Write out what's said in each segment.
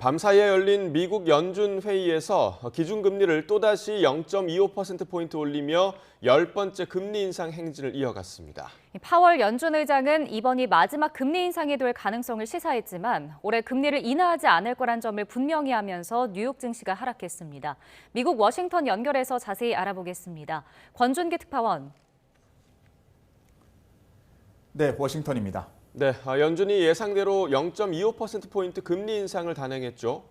밤사이에 열린 미국 연준 회의에서 기준금리를 또다시 0.25%포인트 올리며 10번째 금리 인상 행진을 이어갔습니다. 파월 연준 의장은 이번이 마지막 금리 인상이 될 가능성을 시사했지만 올해 금리를 인하하지 않을 거란 점을 분명히 하면서 뉴욕 증시가 하락했습니다. 미국 워싱턴 연결해서 자세히 알아보겠습니다. 권준기 특파원. 네, 워싱턴입니다. 네, 연준이 예상대로 0.25%포인트 금리 인상을 단행했죠.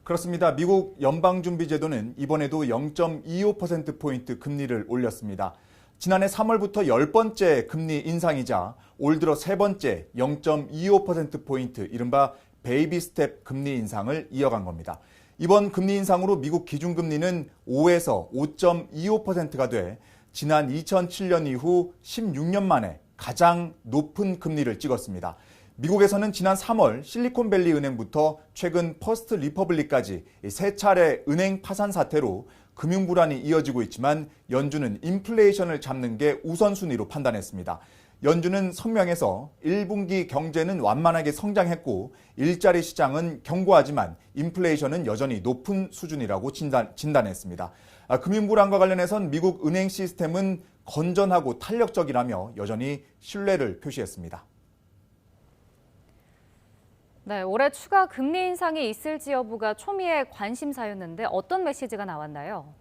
그렇습니다. 미국 연방준비제도는 이번에도 0.25%포인트 금리를 올렸습니다. 지난해 3월부터 10번째 금리 인상이자 올 들어 세 번째 0.25%포인트 이른바 베이비 스텝 금리 인상을 이어간 겁니다. 이번 금리 인상으로 미국 기준금리는 5에서 5.25%가 돼 지난 2007년 이후 16년 만에 가장 높은 금리를 찍었습니다. 미국에서는 지난 3월 실리콘밸리 은행부터 최근 퍼스트 리퍼블릭까지 세 차례 은행 파산 사태로 금융 불안이 이어지고 있지만 연준은 인플레이션을 잡는 게 우선순위로 판단했습니다. 연준은 성명에서 1분기 경제는 완만하게 성장했고 일자리 시장은 견고하지만 인플레이션은 여전히 높은 수준이라고 진단했습니다. 금융 불안과 관련해선 미국 은행 시스템은 건전하고 탄력적이라며 여전히 신뢰를 표시했습니다. 네, 올해 추가 금리 인상이 있을지 여부가 초미의 관심사였는데 어떤 메시지가 나왔나요?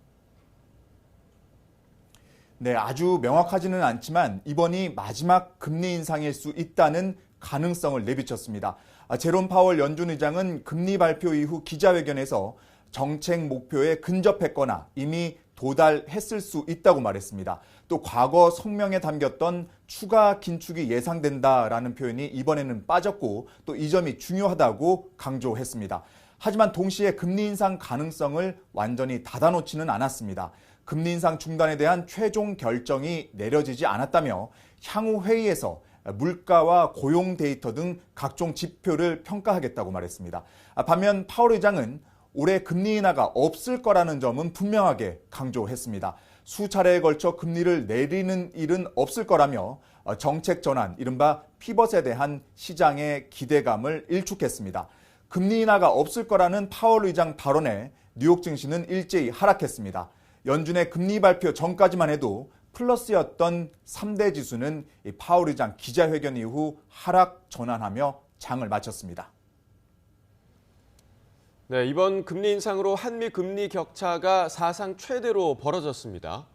네, 아주 명확하지는 않지만 이번이 마지막 금리 인상일 수 있다는 가능성을 내비쳤습니다. 제롬 파월 연준 의장은 금리 발표 이후 기자회견에서 정책 목표에 근접했거나 이미 도달했을 수 있다고 말했습니다. 또 과거 성명에 담겼던 추가 긴축이 예상된다라는 표현이 이번에는 빠졌고 또 이 점이 중요하다고 강조했습니다. 하지만 동시에 금리 인상 가능성을 완전히 닫아놓지는 않았습니다. 금리 인상 중단에 대한 최종 결정이 내려지지 않았다며 향후 회의에서 물가와 고용 데이터 등 각종 지표를 평가하겠다고 말했습니다. 반면 파월 의장은 올해 금리 인하가 없을 거라는 점은 분명하게 강조했습니다. 수차례에 걸쳐 금리를 내리는 일은 없을 거라며 정책 전환, 이른바 피벗에 대한 시장의 기대감을 일축했습니다. 금리 인하가 없을 거라는 파월 의장 발언에 뉴욕 증시는 일제히 하락했습니다. 연준의 금리 발표 전까지만 해도 플러스였던 3대 지수는 파월 의장 기자회견 이후 하락 전환하며 장을 마쳤습니다. 네, 이번 금리 인상으로 한미 금리 격차가 사상 최대로 벌어졌습니다.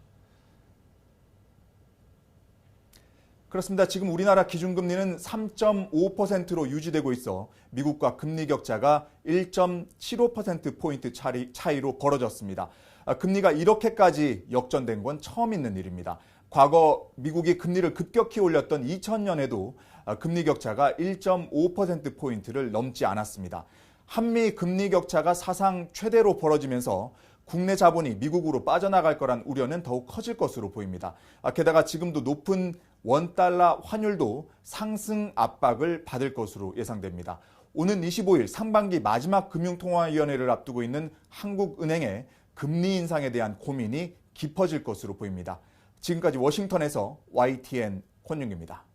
그렇습니다. 지금 우리나라 기준금리는 3.5%로 유지되고 있어 미국과 금리 격차가 1.75%포인트 차이로 벌어졌습니다. 금리가 이렇게까지 역전된 건 처음 있는 일입니다. 과거 미국이 금리를 급격히 올렸던 2000년에도 금리 격차가 1.5%포인트를 넘지 않았습니다. 한미 금리 격차가 사상 최대로 벌어지면서 국내 자본이 미국으로 빠져나갈 거란 우려는 더욱 커질 것으로 보입니다. 게다가 지금도 높은 원달러 환율도 상승 압박을 받을 것으로 예상됩니다. 오는 25일 상반기 마지막 금융통화위원회를 앞두고 있는 한국은행의 금리 인상에 대한 고민이 깊어질 것으로 보입니다. 지금까지 워싱턴에서 YTN 권윤기입니다.